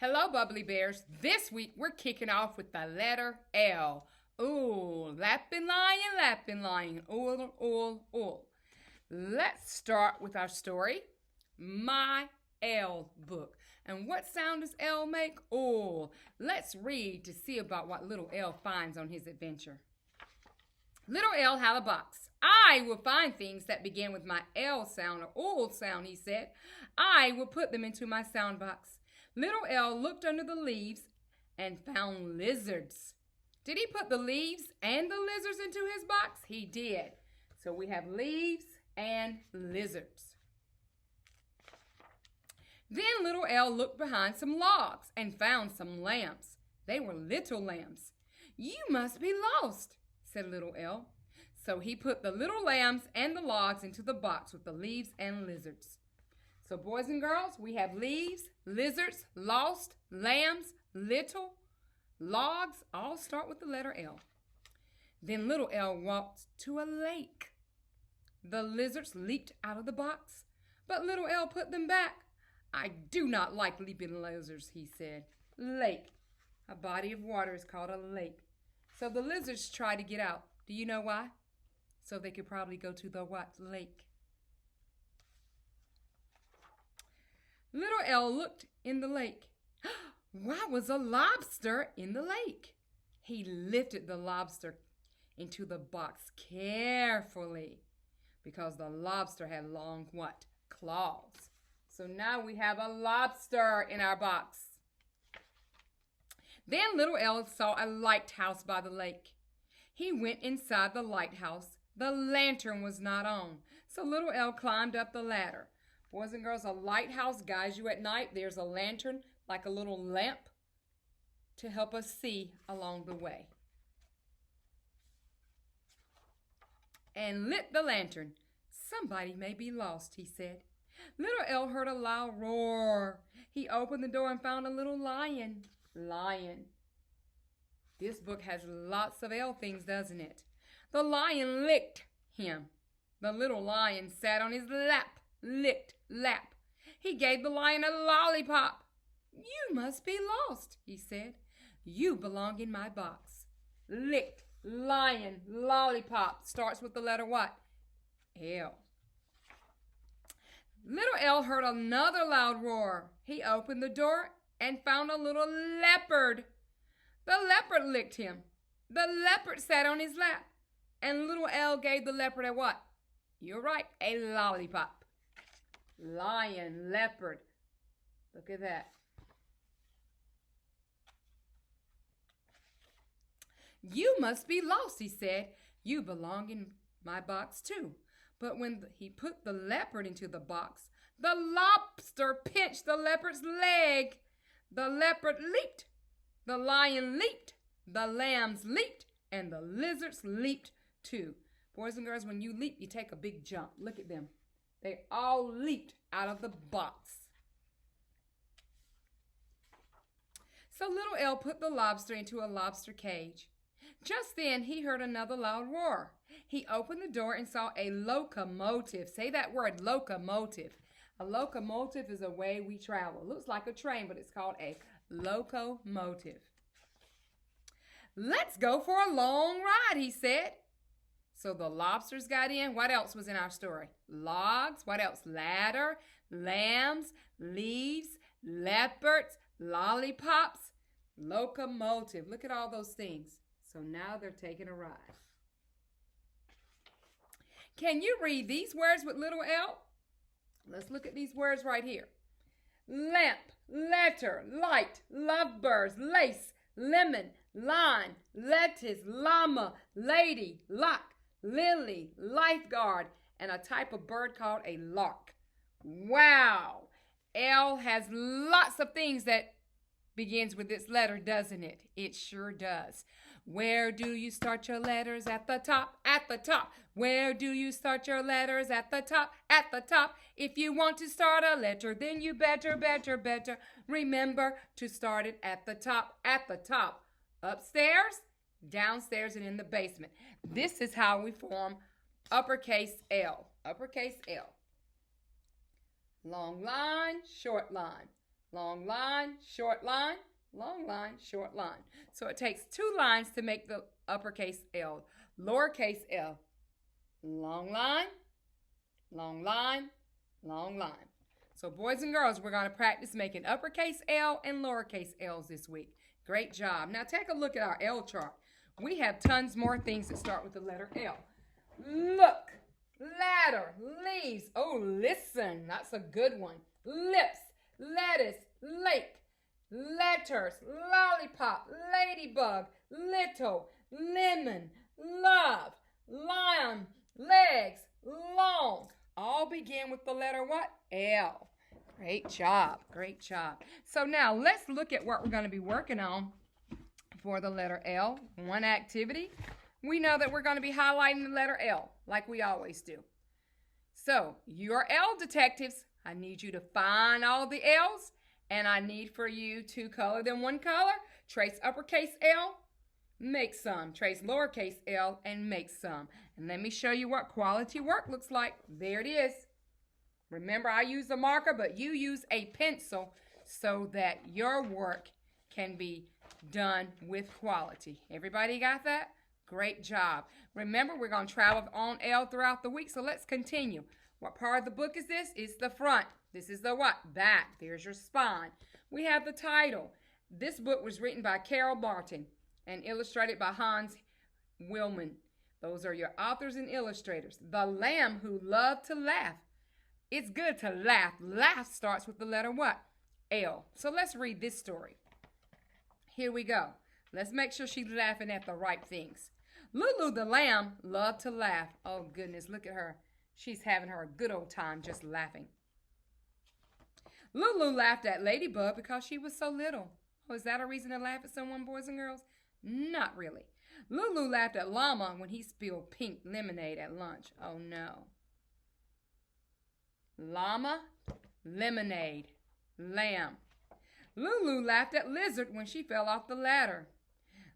Hello, Bubbly Bears. This week we're kicking off with the letter L. Ooh, lapping lion, ooh. Let's start with our story, My L Book. And what sound does L make? Ooh. Let's read to see about what little L finds on his adventure. Little L had a box. I will find things that begin with my L sound or old sound, he said. I will put them into my sound box. Little L looked under the leaves and found lizards. Did he put the leaves and the lizards into his box? He did. So we have leaves and lizards. Then little L looked behind some logs and found some lambs. They were little lambs. You must be lost, said little L. So he put the little lambs and the logs into the box with the leaves and lizards. So boys and girls, we have leaves, lizards, lost, lambs, little, logs, all start with the letter L. Then little L walked to a lake. The lizards leaped out of the box, but little L put them back. I do not like leaping lizards, he said. Lake. A body of water is called a lake. So the lizards tried to get out. Do you know why? So they could probably go to the what? Lake. Little L looked in the lake. Why was a lobster in the lake? He lifted the lobster into the box carefully because the lobster had long what? Claws. So now we have a lobster in our box. Then little L saw a lighthouse by the lake. He went inside the lighthouse. The lantern was not on, so little L climbed up the ladder. Boys and girls, a lighthouse guides you at night. There's a lantern, like a little lamp, to help us see along the way. And lit the lantern. Somebody may be lost, he said. Little L heard a loud roar. He opened the door and found a little lion. Lion. This book has lots of L things, doesn't it? The lion licked him. The little lion sat on his lap, licked lap. He gave the lion a lollipop. You must be lost, he said. You belong in my box. Licked, lion, lollipop. Starts with the letter what? L. Little L heard another loud roar. He opened the door and found a little leopard. The leopard licked him. The leopard sat on his lap. And little L gave the leopard a what? You're right, a lollipop. Lion, leopard. Look at that. You must be lost, he said. You belong in my box too. But when he put the leopard into the box, the lobster pinched the leopard's leg. The leopard leaped. The lion leaped. The lambs leaped. And the lizards leaped too. Boys and girls, when you leap, you take a big jump. Look at them. They all leaped out of the box. So little L put the lobster into a lobster cage. Just then, he heard another loud roar. He opened the door and saw a locomotive. Say that word, locomotive. A locomotive is a way we travel. It looks like a train, but it's called a locomotive. Let's go for a long ride, he said. So the lobsters got in. What else was in our story? Logs. What else? Ladder, lambs, leaves, leopards, lollipops, locomotive. Look at all those things. So now they're taking a ride. Can you read these words with little L? Let's look at these words right here. Lamp, letter, light, lovebirds, lace, lemon, line, lettuce, llama, lady, lock, lily, lifeguard, and a type of bird called a lark. Wow! L has lots of things that begins with this letter, doesn't it? It sure does. Where do you start your letters? At the top, at the top. Where do you start your letters? At the top, at the top. If you want to start a letter, then you better remember to start it at the top, at the top. Upstairs, downstairs, and in the basement. This is how we form uppercase L. Uppercase L. Long line, short line. long line, short line, long line, short line. So it takes 2 lines to make the uppercase L. Lowercase L. Long line, long line, long line. So boys and girls, we're going to practice making uppercase L and lowercase L's this week. Great job. Now take a look at our L chart. We have tons more things that start with the letter L. Look, ladder, leaves. Oh, listen, that's a good one. Lips, lettuce, lake, letters, lollipop, ladybug, little, lemon, love, lion, legs, long. All begin with the letter what? L. Great job. Great job. So now let's look at what we're going to be working on for the letter L. One activity. We know that we're going to be highlighting the letter L like we always do. So you're L detectives. I need you to find all the L's, and I need for you to color them one color. Trace uppercase L, make some. Trace lowercase L and make some. And let me show you what quality work looks like. There it is. Remember, I use a marker, but you use a pencil so that your work can be done with quality. Everybody got that? Great job. Remember, we're going to travel on L throughout the week, so let's continue. What part of the book is this? It's the front. This is the what? Back. There's your spine. We have the title. This book was written by Carol Barton and illustrated by Hans Willman. Those are your authors and illustrators. The Lamb Who Loved to Laugh. It's good to laugh. Laugh starts with the letter what? L. So let's read this story. Here we go. Let's make sure she's laughing at the right things. Lulu the lamb loved to laugh. Oh goodness, look at her. She's having her a good old time just laughing. Lulu laughed at Ladybug because she was so little. Oh, is that a reason to laugh at someone, boys and girls? Not really. Lulu laughed at Llama when he spilled pink lemonade at lunch. Oh no. Llama, lemonade, lamb. Lulu laughed at Lizard when she fell off the ladder.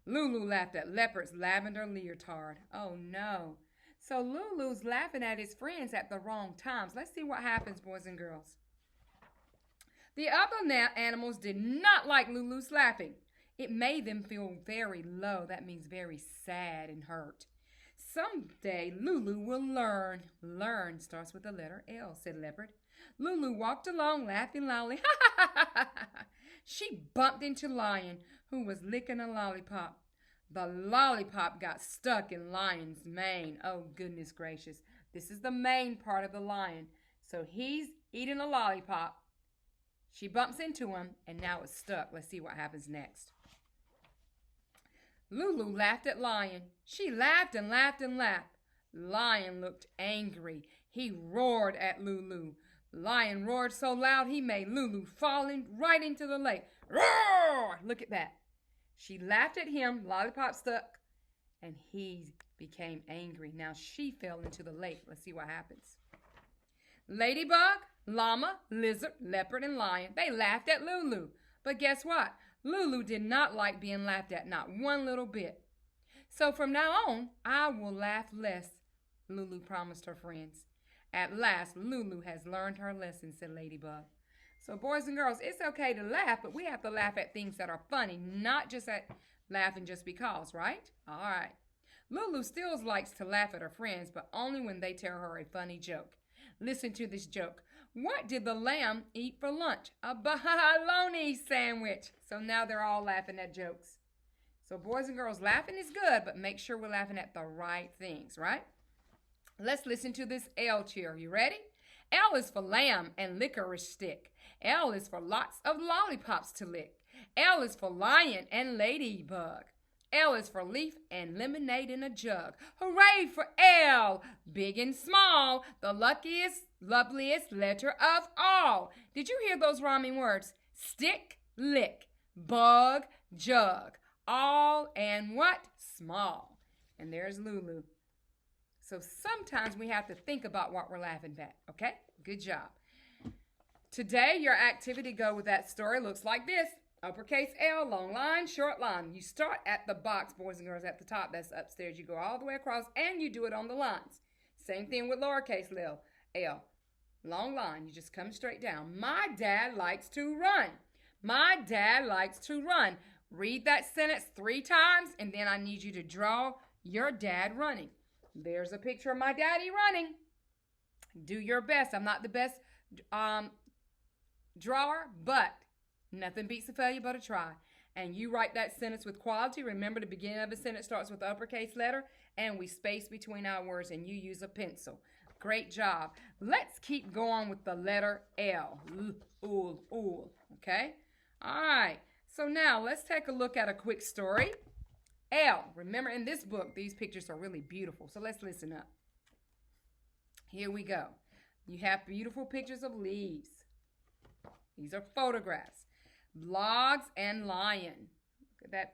Lulu laughed at Leopard's lavender leotard. Oh no. So Lulu's laughing at his friends at the wrong times. Let's see what happens, boys and girls. The other animals did not like Lulu's laughing. It made them feel very low. That means very sad and hurt. Someday Lulu will learn. Learn starts with the letter L, said Leopard. Lulu walked along laughing loudly. Ha ha ha ha ha. She bumped into Lion, who was licking a lollipop. The lollipop got stuck in Lion's mane. Oh, goodness gracious. This is the main part of the lion. So he's eating a lollipop. She bumps into him, and now it's stuck. Let's see what happens next. Lulu laughed at Lion. She laughed and laughed and laughed. Lion looked angry. He roared at Lulu. Lion roared so loud he made Lulu fall right into the lake. Roar! Look at that. She laughed at him, lollipop stuck, and he became angry. Now she fell into the lake. Let's see what happens. Ladybug, llama, lizard, leopard, and lion, they laughed at Lulu. But guess what? Lulu did not like being laughed at, not one little bit. So from now on, I will laugh less, Lulu promised her friends. At last, Lulu has learned her lesson, said Ladybug. So boys and girls, it's okay to laugh, but we have to laugh at things that are funny, not just at laughing just because, right? All right. Lulu still likes to laugh at her friends, but only when they tell her a funny joke. Listen to this joke. What did the lamb eat for lunch? A bologna sandwich. So now they're all laughing at jokes. So boys and girls, laughing is good, but make sure we're laughing at the right things, right? Let's listen to this L cheer. You ready? L is for lamb and licorice stick. L is for lots of lollipops to lick. L is for lion and ladybug. L is for leaf and lemonade in a jug. Hooray for L! Big and small, the luckiest, loveliest letter of all. Did you hear those rhyming words? Stick, lick, bug, jug. All and what? Small. And there's Lulu. So sometimes we have to think about what we're laughing at, okay? Good job. Today, your activity go with that story looks like this. Uppercase L, long line, short line. You start at the box, boys and girls, at the top. That's upstairs. You go all the way across, and you do it on the lines. Same thing with lowercase L. Long line. You just come straight down. My dad likes to run. My dad likes to run. Read that sentence 3 times, and then I need you to draw your dad running. There's a picture of my daddy running. Do your best. I'm not the best drawer, but nothing beats a failure but a try. And you write that sentence with quality. Remember, the beginning of a sentence starts with the uppercase letter, and we space between our words, and you use a pencil. Great job. Let's keep going with the letter L. Okay? All right. So now let's take a look at a quick story. L. Remember, in this book, these pictures are really beautiful. So let's listen up. Here we go. You have beautiful pictures of leaves. These are photographs. Logs and lion. Look at that.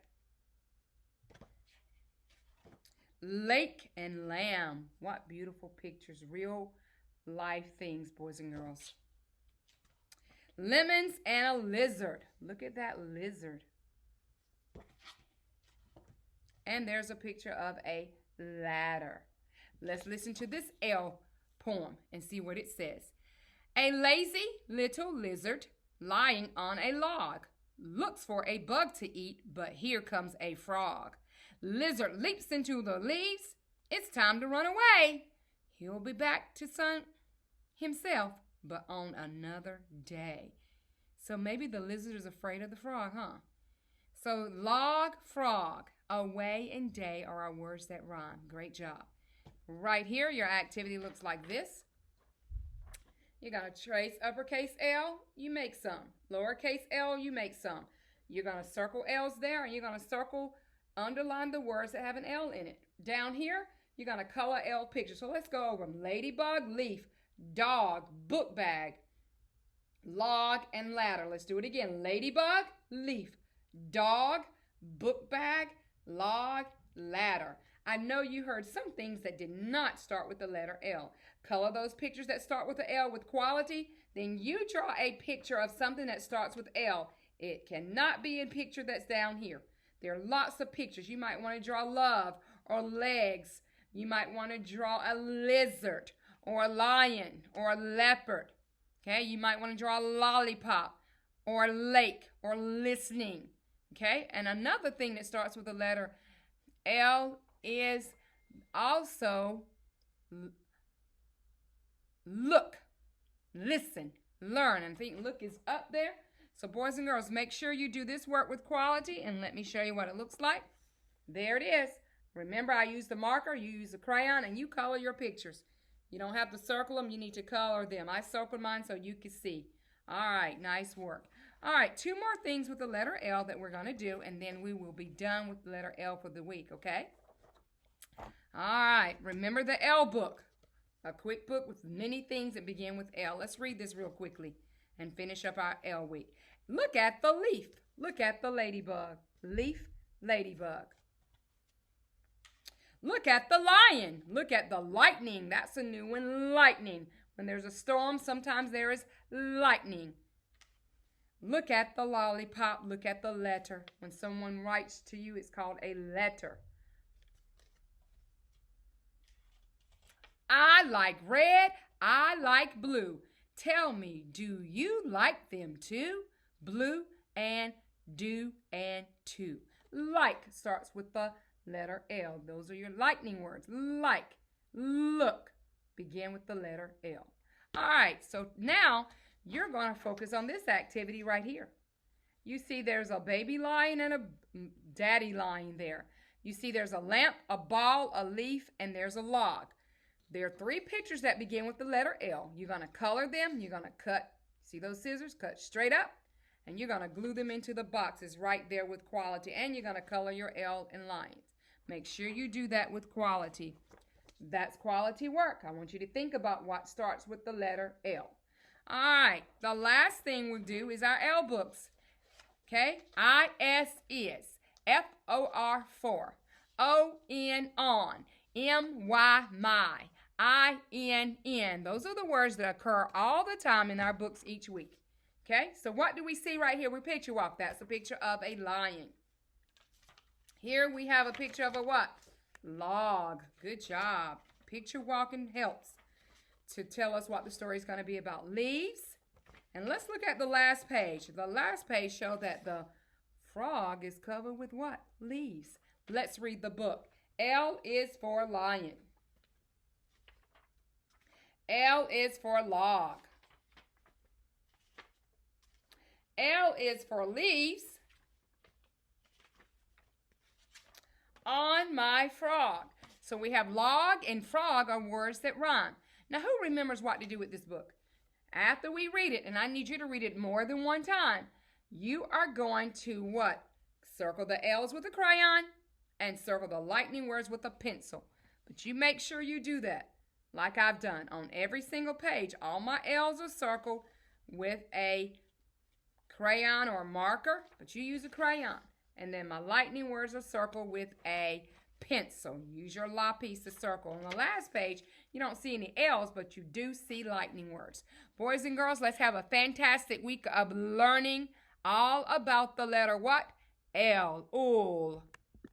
Lake and lamb. What beautiful pictures. Real life things, boys and girls. Lemons and a lizard. Look at that lizard. And there's a picture of a ladder. Let's listen to this L poem and see what it says. A lazy little lizard lying on a log looks for a bug to eat, but here comes a frog. Lizard leaps into the leaves. It's time to run away. He'll be back to sun himself, but on another day. So maybe the lizard is afraid of the frog, huh? So log, frog, away, and day are our words that rhyme. Great job. Right here, your activity looks like this. You're going to trace uppercase L, you make some. Lowercase l, you make some. You're going to circle L's there, and you're going to circle, underline the words that have an L in it. Down here, you're going to color L pictures. So let's go over them. Ladybug, leaf, dog, book bag, log, and ladder. Let's do it again. Ladybug, leaf, dog, book bag, log, ladder. I know you heard some things that did not start with the letter L. Color those pictures that start with the L with quality. Then you draw a picture of something that starts with L. It cannot be a picture that's down here. There are lots of pictures. You might want to draw love or legs. You might want to draw a lizard or a lion or a leopard. Okay, you might want to draw a lollipop or a lake or listening. Okay, and another thing that starts with the letter L is also look, listen, learn. And I think look is up there. So boys and girls, make sure you do this work with quality, and let me show you what it looks like. There it is. Remember, I use the marker, you use the crayon, and you color your pictures. You don't have to circle them, you need to color them. I circled mine so you can see. All right, nice work. All right, 2 more things with the letter L that we're going to do, and then we will be done with the letter L for the week, okay? All right, remember the L book, a quick book with many things that begin with L. Let's read this real quickly and finish up our L week. Look at the leaf. Look at the ladybug. Leaf, ladybug. Look at the lion. Look at the lightning. That's a new one, lightning. When there's a storm, sometimes there is lightning. Look at the lollipop. Look at the letter. When someone writes to you, it's called a letter. I like red. I like blue. Tell me, do you like them too? Blue and do and to. Like starts with the letter L. Those are your lightning words. Like, look, begin with the letter L. All right, so now you're going to focus on this activity right here. You see there's a baby lion and a daddy lion there. You see there's a lamp, a ball, a leaf, and there's a log. There are 3 pictures that begin with the letter L. You're going to color them. You're going to cut, see those scissors? Cut straight up. And you're going to glue them into the boxes right there with quality. And you're going to color your L and lines. Make sure you do that with quality. That's quality work. I want you to think about what starts with the letter L. All right. The last thing we'll do is our L books. Okay? I-S is. F-O-R for. O-N on. M-Y my. I-N-N. Those are the words that occur all the time in our books each week. Okay, so what do we see right here? We picture walk. That's a picture of a lion. Here we have a picture of a what? Log. Good job. Picture walking helps to tell us what the story is going to be about. Leaves And let's look at the last page. The last page shows that the frog is covered with what? Leaves. Let's read the book. L is for lion. L is for log. L is for leaves on my frog. So we have log and frog are words that rhyme. Now, who remembers what to do with this book? After we read it, and I need you to read it more than one time, you are going to what? Circle the L's with a crayon and circle the lightning words with a pencil. But you make sure you do that like I've done. On every single page, all my L's are circled with a crayon or marker, but you use a crayon. And then my lightning words are circled with a pencil. Use your lapis to circle. On the last page, you don't see any L's, but you do see lightning words. Boys and girls, let's have a fantastic week of learning all about the letter what? L. Ul.